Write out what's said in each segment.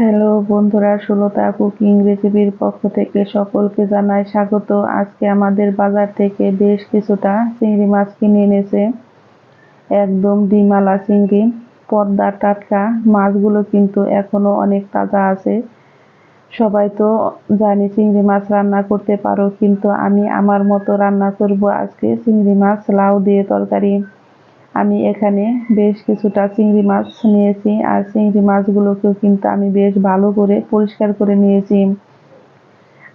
Hello বন্ধুরা, Sulata cooking রেসিপির পক্ষ থেকে সকলকে জানাই স্বাগত। আজকে আমাদের বাজার থেকে বেশ কিছুটা চিংড়ি মাছ কিনে এনেছে। একদম ডিমালা চিংড়ি, পদ্মার টাটকা মাছগুলো কিন্তু এখনো অনেক তাজা আছে। সবাই তো জানি চিংড়ি মাছ রান্না করতে পারো, কিন্তু আমি আমার মতো রান্না করব আজকে চিংড়ি মাছ লাউ দিয়ে তরকারি। আমি এখানে বেশ কিছুটা চিংড়ি মাছ নিয়েছি, আর চিংড়ি মাছগুলোকেও কিন্তু আমি বেশ ভালো করে পরিষ্কার করে নিয়েছি।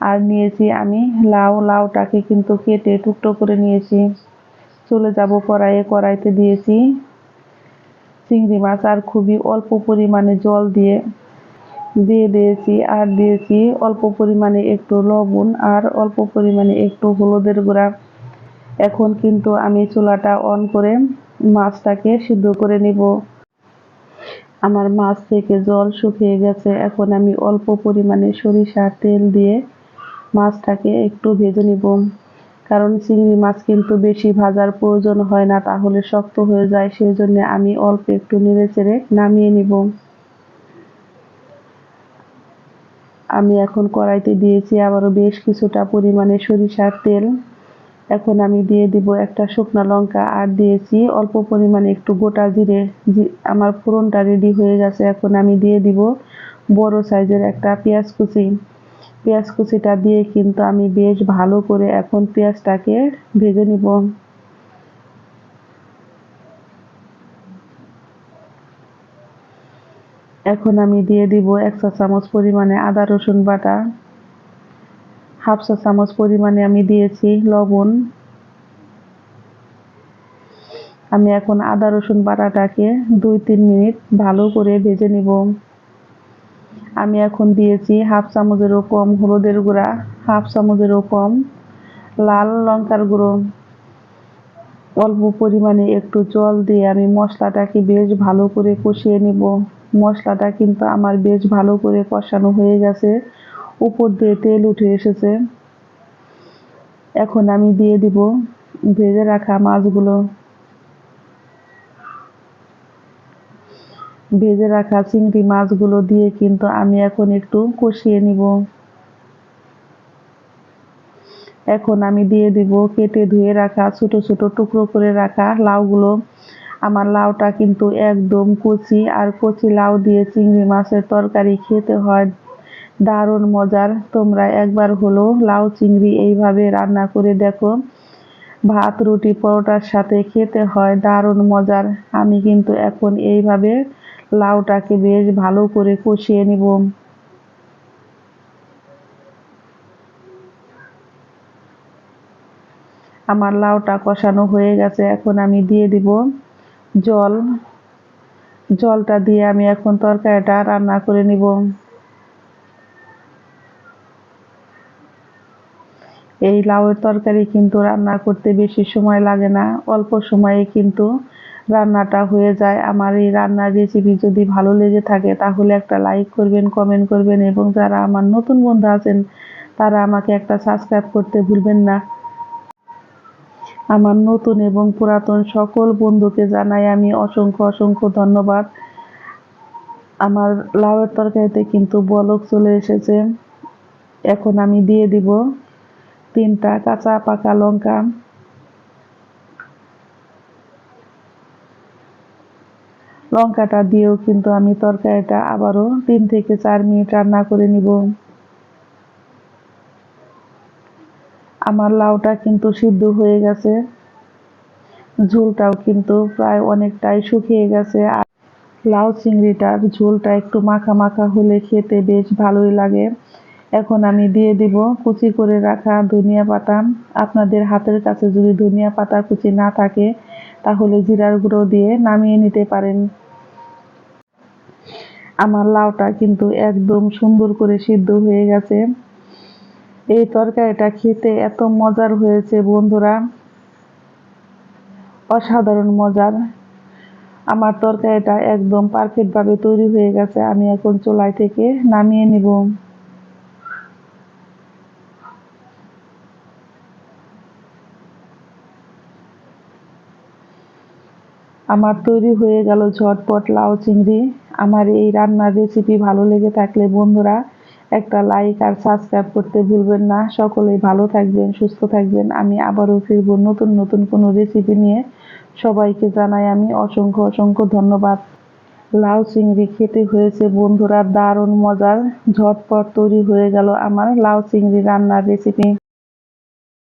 আর নিয়েছি আমি লাউটাকে কিন্তু কেটে টুকরো করে নিয়েছি। চলে যাব কড়াইতে দিয়েছি চিংড়ি মাছ, আর খুবই অল্প পরিমাণে জল দিয়ে দিয়েছি, আর দিয়েছি অল্প পরিমাণে একটু লবণ আর অল্প পরিমাণে একটু হলুদের গুঁড়া। এখন কিন্তু আমি চুলাটা অন করে মাছটাকে সিদ্ধ করে নিব। আমার মাছ থেকে জল শুকিয়ে গেছে। এখন আমি অল্প পরিমাণে সরিষার তেল দিয়ে মাছটাকে একটু ভেজে নিব, কারণ চিংড়ি মাছ কিন্তু বেশি ভাজার প্রয়োজন হয় না, তাহলে শক্ত হয়ে যায়। সেই জন্য আমি অল্প একটু নেড়ে চেড়ে নামিয়ে নিব। আমি এখন কড়াইতে দিয়েছি আবারও বেশ কিছুটা পরিমাণে সরিষার তেল। এখন আমি দিয়ে দিব একটা শুকনো লঙ্কা, আর দিয়েছি অল্প পরিমাণে একটু গোটা জিরে। আমার ফোড়নটা রেডি হয়ে গেছে। এখন আমি দিয়ে দিব বড় সাইজের একটা পেঁয়াজ কুচি। পেঁয়াজ কুচিটা দিয়ে কিন্তু আমি বেশ ভালো করে এখন পেঁয়াজটাকে ভেজে নিব। এখন আমি দিয়ে দিব 1 চা চামচ পরিমাণে আদা রসুন বাটা। হাফ চা চামচ পরিমাণে আমি দিয়েছি লবণ। আমি এখন আদা রসুন বাটাটাকে 2-3 মিনিট ভালো করে ভেজে নিব। আমি এখন দিয়েছি হাফ চামচেরও কম হলুদের গুঁড়া, হাফ চামচেরও কম লাল লঙ্কার গুঁড়ো। অল্প পরিমাণে একটু জল দিয়ে আমি মশলাটাকে বেশ ভালো করে কষিয়ে নিব। মশলাটা কিন্তু আমার বেশ ভালো করে কষানো হয়ে গেছে, উপর দিয়ে তেল উঠে এসেছে। এখন আমি দিয়ে দিব ভেজে রাখা মাছগুলো। ভেজে রাখা চিংড়ি মাছগুলো দিয়ে কিন্তু আমি এখন একটু কষিয়ে নিব। এখন আমি দিয়ে দিব কেটে ধুয়ে রাখা ছোট ছোট টুকরো করে রাখা লাউগুলো। আমার লাউটা কিন্তু একদম কচি, আর কচি লাউ দিয়ে চিংড়ি মাছের তরকারি খেতে হয় দারুণ মজার। তোমরা একবার হলো লাউ চিংড়ি এইভাবে রান্না করে দেখো, ভাত রুটি পরোটার সাথে খেতে হয় দারুণ মজার। আমি কিন্তু এখন এইভাবে লাউটাকে বেশ ভালো করে কষিয়ে নিব। আমার লাউটা কষানো হয়ে গেছে। এখন আমি দিয়ে দিব জল। জলটা দিয়ে আমি এখন তরকারিটা রান্না করে নিব। এই লাউয়ের তরকারি কিন্তু রান্না করতে বেশি সময় লাগে না, অল্প সময়ে কিন্তু রান্নাটা হয়ে যায়। আমার এই রান্নার রেসিপি যদি ভালো লেগে থাকে তাহলে একটা লাইক করবেন, কমেন্ট করবেন, এবং যারা আমার নতুন বন্ধু আছেন তারা আমাকে একটা সাবস্ক্রাইব করতে ভুলবেন না। আমার নতুন এবং পুরাতন সকল বন্ধুকে জানাই আমি অসংখ্য অসংখ্য ধন্যবাদ। আমার লাউয়ের তরকারিতে কিন্তু বলক চলে এসেছে। এখন আমি দিয়ে দিব 3টা কাঁচা পাকা লঙ্কা। লঙ্কাটা দিয়েও কিন্তু আমি তরকারিটা আবারও 3 থেকে 4 মিনিট রান্না করে নিব। আমার লাউটা কিন্তু সিদ্ধ হয়ে গেছে, ঝোলটাও কিন্তু প্রায় অনেকটাই শুকিয়ে গেছে। আর লাউ চিংড়িটার ঝোলটা একটু মাখা মাখা হলে খেতে বেশ ভালোই লাগে। এখন আমি দিয়ে দিব কুচি করে রাখা ধনিয়া পাতা। আপনাদের হাতের কাছে যদি ধনিয়া পাতা কুচি না থাকে তাহলে জিরার গুঁড়ো দিয়ে নামিয়ে নিতে পারেন। আমার লাউটা কিন্তু একদম সুন্দর করে সিদ্ধ হয়ে গেছে। এই তরকারিটা খেতে এত মজার হয়েছে বন্ধুরা, অসাধারণ মজার। আমার তরকারিটা একদম পারফেক্ট ভাবে তৈরি হয়ে গেছে। আমি এখন চুলাই থেকে নামিয়ে নিব। আমার তৈরি হয়ে গেল ঝটপট লাউ চিংড়ি। আমার এই রান্নার রেসিপি ভালো লেগে থাকলে বন্ধুরা একটা লাইক আর সাবস্ক্রাইব করতে ভুলবেন না। সকলেই ভালো থাকবেন, সুস্থ থাকবেন। আমি আবারও ফিরবো নতুন নতুন কোনো রেসিপি নিয়ে। সবাইকে জানাই আমি অসংখ্য অসংখ্য ধন্যবাদ। লাউ চিংড়ি খেতে হয়েছে বন্ধুরা দারুণ মজার। ঝটপট তৈরি হয়ে গেল আমার লাউ চিংড়ি রান্নার রেসিপি।